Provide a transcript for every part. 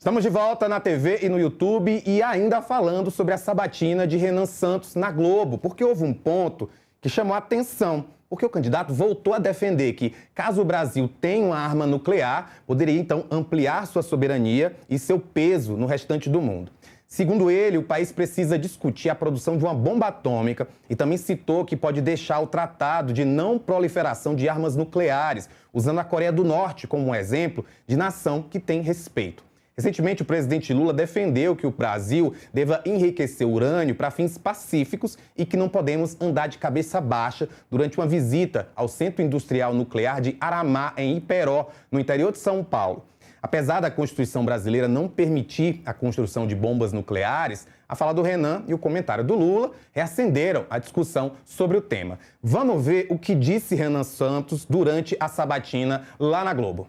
Estamos de volta na TV e no YouTube e ainda falando sobre a sabatina de Renan Santos na Globo, porque houve um ponto que chamou a atenção, porque o candidato voltou a defender que, caso o Brasil tenha uma arma nuclear, poderia então ampliar sua soberania e seu peso no restante do mundo. Segundo ele, o país precisa discutir a produção de uma bomba atômica e também citou que pode deixar o tratado de não proliferação de armas nucleares, usando a Coreia do Norte como um exemplo de nação que tem respeito. Recentemente, o presidente Lula defendeu que o Brasil deva enriquecer urânio para fins pacíficos e que não podemos andar de cabeça baixa durante uma visita ao Centro Industrial Nuclear de Aramá, em Iperó, no interior de São Paulo. Apesar da Constituição brasileira não permitir a construção de bombas nucleares, a fala do Renan e o comentário do Lula reacenderam a discussão sobre o tema. Vamos ver o que disse Renan Santos durante a sabatina lá na Globo.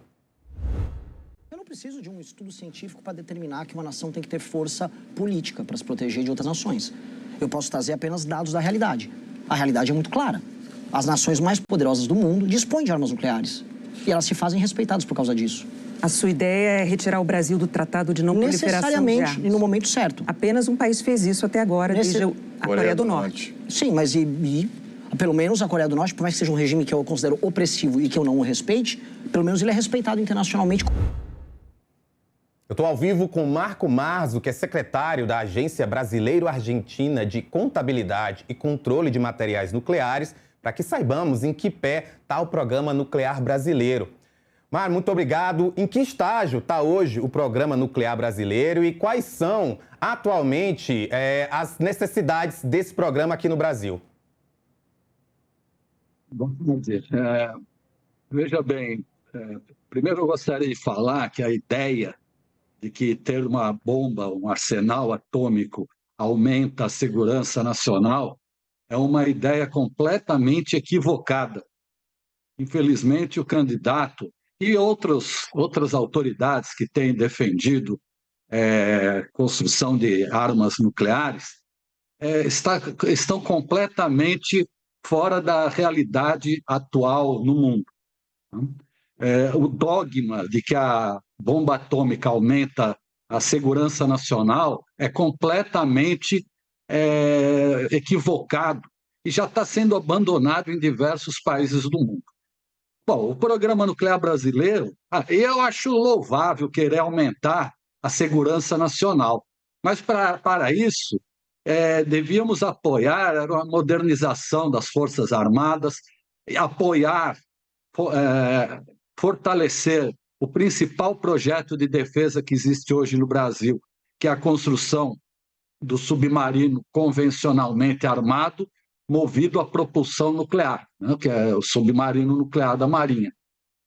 Eu não preciso de um estudo científico para determinar que uma nação tem que ter força política para se proteger de outras nações. Eu posso trazer apenas dados da realidade. A realidade é muito clara. As nações mais poderosas do mundo dispõem de armas nucleares. E elas se fazem respeitadas por causa disso. A sua ideia é retirar o Brasil do Tratado de Não Proliferação de Armas? Necessariamente, e no momento certo. Apenas um país fez isso até agora, desde a Coreia do Norte. Sim, mas pelo menos a Coreia do Norte, por mais que seja um regime que eu considero opressivo e que eu não o respeite, pelo menos ele é respeitado internacionalmente. Eu estou ao vivo com Marco Marzo, que é secretário da Agência Brasileiro-Argentina de Contabilidade e Controle de Materiais Nucleares, para que saibamos em que pé está o Programa Nuclear Brasileiro. Mar, muito obrigado. Em que estágio está hoje o Programa Nuclear Brasileiro e quais são, atualmente, as necessidades desse programa aqui no Brasil? Bom dia. Veja bem, primeiro eu gostaria de falar que a ideia de que ter uma bomba, um arsenal atômico, aumenta a segurança nacional, é uma ideia completamente equivocada. Infelizmente, o candidato e outras autoridades que têm defendido construção de armas nucleares estão completamente fora da realidade atual no mundo. O dogma de que a bomba atômica aumenta a segurança nacional é completamente equivocado e já está sendo abandonado em diversos países do mundo. Bom, o Programa Nuclear Brasileiro, eu acho louvável querer aumentar a segurança nacional, mas para isso devíamos apoiar a modernização das Forças Armadas, apoiar, fortalecer o principal projeto de defesa que existe hoje no Brasil, que é a construção do submarino convencionalmente armado, movido a propulsão nuclear, né, que é o submarino nuclear da Marinha.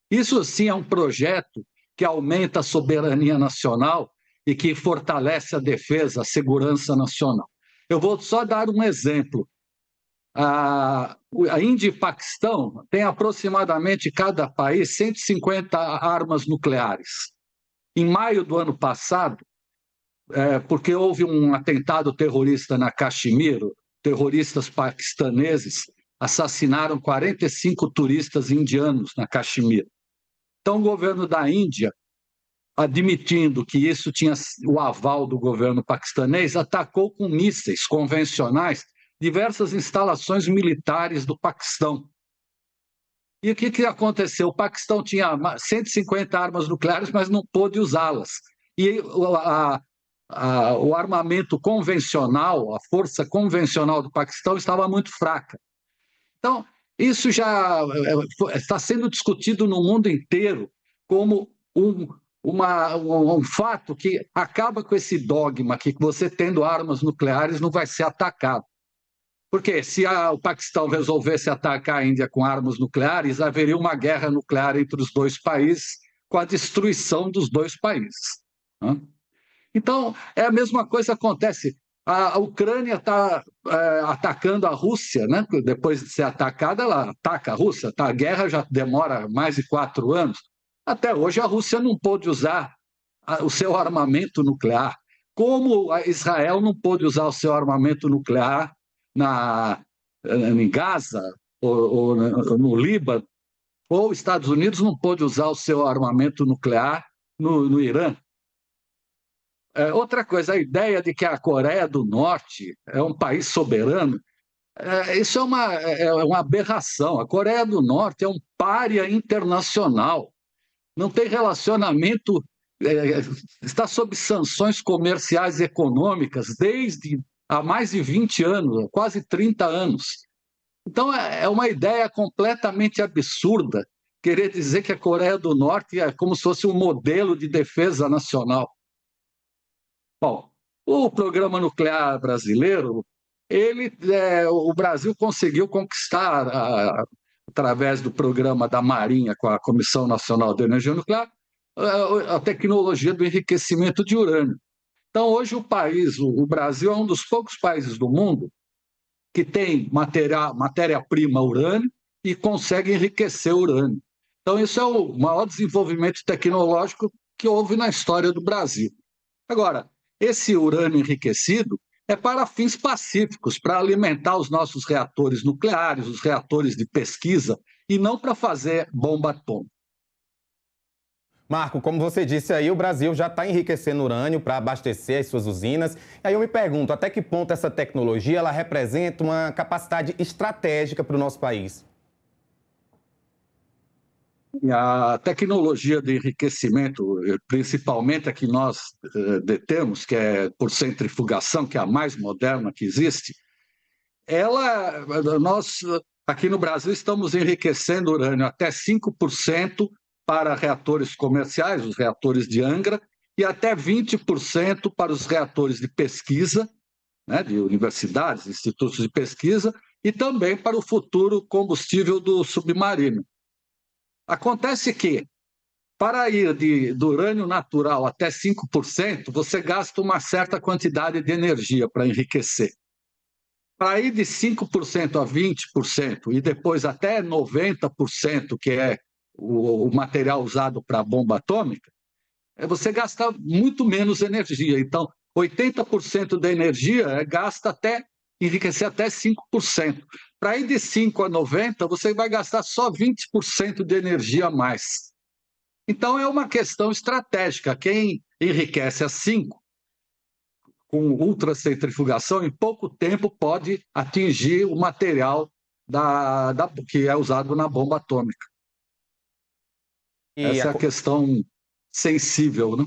Isso, sim, é um projeto que aumenta a soberania nacional e que fortalece a defesa, a segurança nacional. Eu vou só dar um exemplo. A Índia e Paquistão têm aproximadamente, cada país, 150 armas nucleares. Em maio do ano passado, porque houve um atentado terrorista na Caxemira, terroristas paquistaneses assassinaram 45 turistas indianos na Caxemira. Então, o governo da Índia, admitindo que isso tinha o aval do governo paquistanês, atacou com mísseis convencionais diversas instalações militares do Paquistão. E o que aconteceu? O Paquistão tinha 150 armas nucleares, mas não pôde usá-las. E o armamento convencional, a força convencional do Paquistão estava muito fraca. Então, isso já está sendo discutido no mundo inteiro como um fato que acaba com esse dogma que você tendo armas nucleares não vai ser atacado. Porque se o Paquistão resolvesse atacar a Índia com armas nucleares, haveria uma guerra nuclear entre os dois países, com a destruição dos dois países. Então, é a mesma coisa que acontece. A Ucrânia está atacando a Rússia, né? Depois de ser atacada, ela ataca a Rússia. A guerra já demora mais de 4 anos. Até hoje, a Rússia não pôde usar o seu armamento nuclear. Como a Israel não pôde usar o seu armamento nuclear em Gaza, ou no Líbano, ou os Estados Unidos não pôde usar o seu armamento nuclear no Irã. Outra coisa, a ideia de que a Coreia do Norte é um país soberano, isso é uma aberração. A Coreia do Norte é um pária internacional, não tem relacionamento, está sob sanções comerciais e econômicas desde há mais de 20 anos, quase 30 anos. Então, é uma ideia completamente absurda querer dizer que a Coreia do Norte é como se fosse um modelo de defesa nacional. Bom, o programa nuclear brasileiro, o Brasil conseguiu conquistar, através do programa da Marinha com a Comissão Nacional de Energia Nuclear, a tecnologia do enriquecimento de urânio. Então, hoje o Brasil é um dos poucos países do mundo que tem matéria-prima urânio e consegue enriquecer urânio. Então, isso é o maior desenvolvimento tecnológico que houve na história do Brasil. Agora, esse urânio enriquecido é para fins pacíficos, para alimentar os nossos reatores nucleares, os reatores de pesquisa, e não para fazer bomba atômica. Marco, como você disse aí, o Brasil já está enriquecendo urânio para abastecer as suas usinas. E aí eu me pergunto, até que ponto essa tecnologia ela representa uma capacidade estratégica para o nosso país? A tecnologia de enriquecimento, principalmente a que nós detemos, que é por centrifugação, que é a mais moderna que existe, nós aqui no Brasil estamos enriquecendo urânio até 5% para reatores comerciais, os reatores de Angra, e até 20% para os reatores de pesquisa, né, de universidades, institutos de pesquisa, e também para o futuro combustível do submarino. Acontece que, para ir do urânio natural até 5%, você gasta uma certa quantidade de energia para enriquecer. Para ir de 5% a 20% e depois até 90%, que é o material usado para a bomba atômica, você gasta muito menos energia. Então, 80% da energia é gasta enriquecer até 5%. Para ir de 5% a 90%, você vai gastar só 20% de energia a mais. Então, é uma questão estratégica. Quem enriquece a 5%, com ultracentrifugação, em pouco tempo pode atingir o material que é usado na bomba atômica. Essa é a questão sensível, né?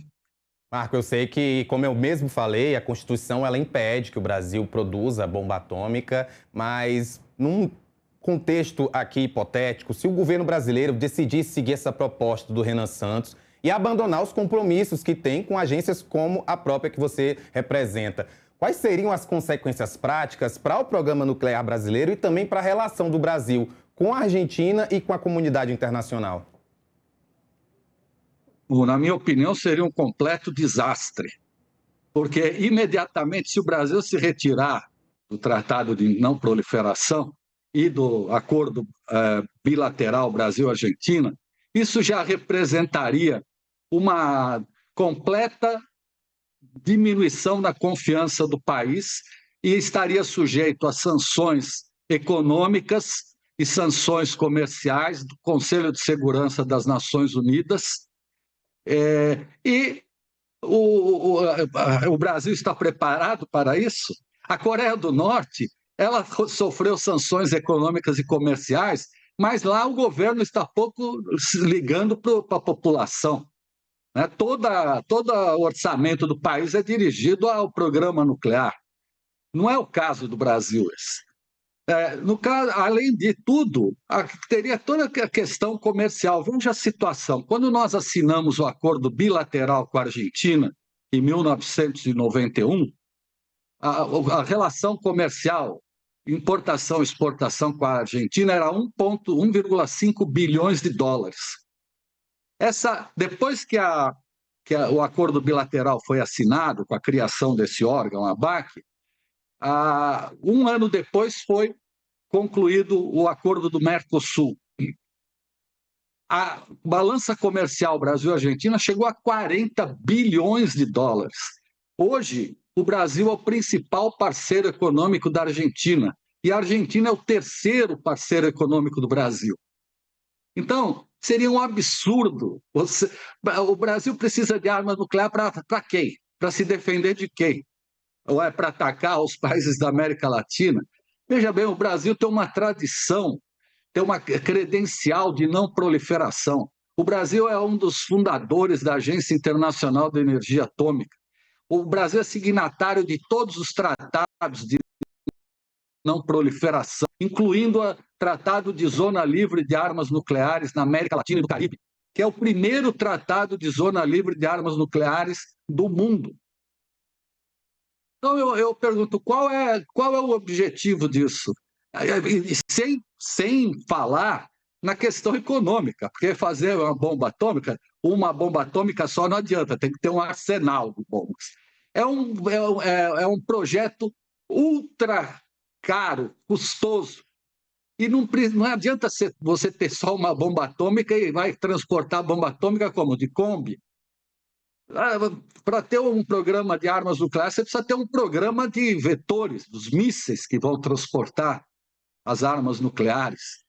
Marco, eu sei que, como eu mesmo falei, a Constituição ela impede que o Brasil produza bomba atômica, mas num contexto aqui hipotético, se o governo brasileiro decidisse seguir essa proposta do Renan Santos e abandonar os compromissos que tem com agências como a própria que você representa, quais seriam as consequências práticas para o programa nuclear brasileiro e também para a relação do Brasil com a Argentina e com a comunidade internacional? Na minha opinião, seria um completo desastre, porque imediatamente, se o Brasil se retirar do Tratado de Não Proliferação e do acordo bilateral Brasil-Argentina, isso já representaria uma completa diminuição da confiança do país e estaria sujeito a sanções econômicas e sanções comerciais do Conselho de Segurança das Nações Unidas. O Brasil está preparado para isso? A Coreia do Norte, ela sofreu sanções econômicas e comerciais, mas lá o governo está pouco ligando para a população. Né? Todo o orçamento do país é dirigido ao programa nuclear. Não é o caso do Brasil esse. No caso, além de tudo, teria toda a questão comercial. Veja a situação. Quando nós assinamos o acordo bilateral com a Argentina, em 1991, a relação comercial, importação e exportação com a Argentina era 1,5 bilhões de dólares. Depois que o acordo bilateral foi assinado, com a criação desse órgão, a ABAC, um ano depois foi concluído o acordo do Mercosul. A balança comercial Brasil-Argentina chegou a 40 bilhões de dólares. Hoje, o Brasil é o principal parceiro econômico da Argentina e a Argentina é o terceiro parceiro econômico do Brasil. Então, seria um absurdo. O Brasil precisa de arma nuclear para quem? Para se defender de quem? Ou é para atacar os países da América Latina? Veja bem, o Brasil tem uma tradição, tem uma credencial de não proliferação. O Brasil é um dos fundadores da Agência Internacional de Energia Atômica. O Brasil é signatário de todos os tratados de não proliferação, incluindo o Tratado de Zona Livre de Armas Nucleares na América Latina e do Caribe, que é o primeiro tratado de zona livre de armas nucleares do mundo. Então, eu pergunto, qual é o objetivo disso? Sem falar na questão econômica, porque fazer uma bomba atômica só não adianta, tem que ter um arsenal de bombas. É um projeto ultra caro, custoso, e não adianta você ter só uma bomba atômica e vai transportar a bomba atômica como? De Kombi? Para ter um programa de armas nucleares, você precisa ter um programa de vetores, dos mísseis que vão transportar as armas nucleares.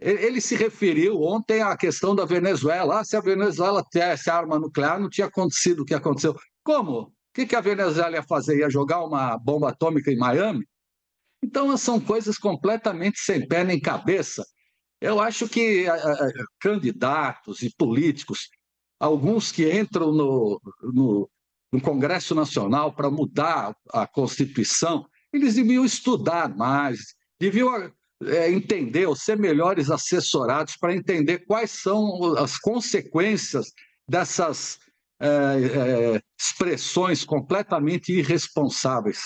Ele se referiu ontem à questão da Venezuela. Se a Venezuela tivesse arma nuclear, não tinha acontecido o que aconteceu. Como? O que a Venezuela ia fazer? Ia jogar uma bomba atômica em Miami? Então, são coisas completamente sem pé nem cabeça. Eu acho que candidatos e políticos, alguns que entram no Congresso Nacional para mudar a Constituição, eles deviam estudar mais, deviam entender ou ser melhores assessorados para entender quais são as consequências dessas expressões completamente irresponsáveis.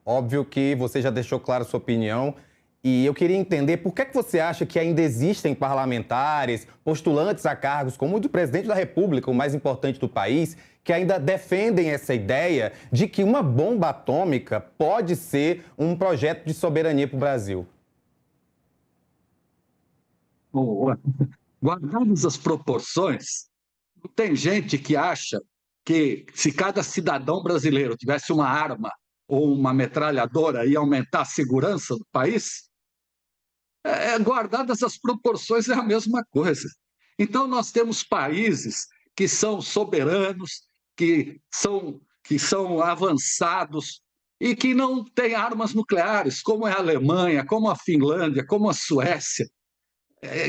Óbvio que você já deixou clara a sua opinião e eu queria entender por que você acha que ainda existem parlamentares, postulantes a cargos como o do presidente da República, o mais importante do país, que ainda defendem essa ideia de que uma bomba atômica pode ser um projeto de soberania para o Brasil. Guardadas as proporções, tem gente que acha que se cada cidadão brasileiro tivesse uma arma ou uma metralhadora ia aumentar a segurança do país? Guardadas as proporções, é a mesma coisa. Então, nós temos países que são soberanos, que são avançados e que não têm armas nucleares, como é a Alemanha, como a Finlândia, como a Suécia.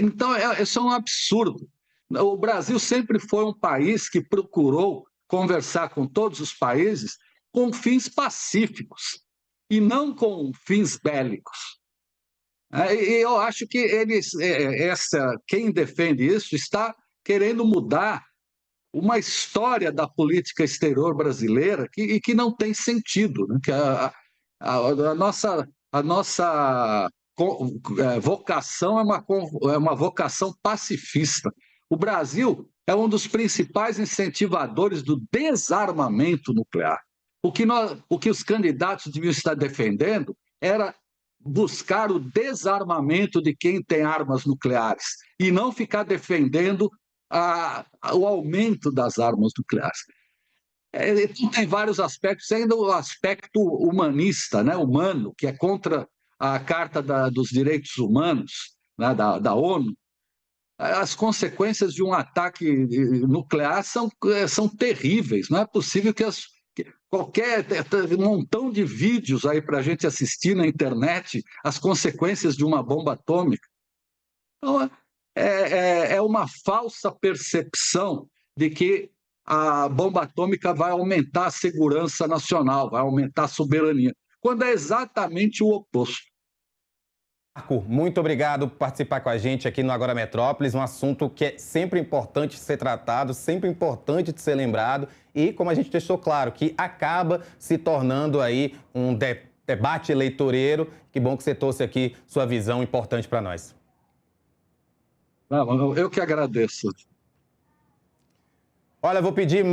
Então, isso é um absurdo. O Brasil sempre foi um país que procurou conversar com todos os países com fins pacíficos e não com fins bélicos. E eu acho que quem defende isso está querendo mudar uma história da política exterior brasileira que não tem sentido, né? Que a nossa vocação é uma vocação pacifista. O Brasil é um dos principais incentivadores do desarmamento nuclear. O que os candidatos deviam estar defendendo era buscar o desarmamento de quem tem armas nucleares e não ficar defendendo o aumento das armas nucleares. Tem vários aspectos, ainda o aspecto humanista, né, humano, que é contra a Carta dos Direitos Humanos, né, da ONU. As consequências de um ataque nuclear são terríveis. Não é possível que um montão de vídeos aí para a gente assistir na internet as consequências de uma bomba atômica. Então, é uma falsa percepção de que a bomba atômica vai aumentar a segurança nacional, vai aumentar a soberania, quando é exatamente o oposto. Marco, muito obrigado por participar com a gente aqui no Agora Metrópolis, um assunto que é sempre importante de ser tratado, sempre importante de ser lembrado e, como a gente deixou claro, que acaba se tornando aí um debate eleitoreiro. Que bom que você trouxe aqui sua visão importante para nós. Eu que agradeço. Olha, eu vou pedir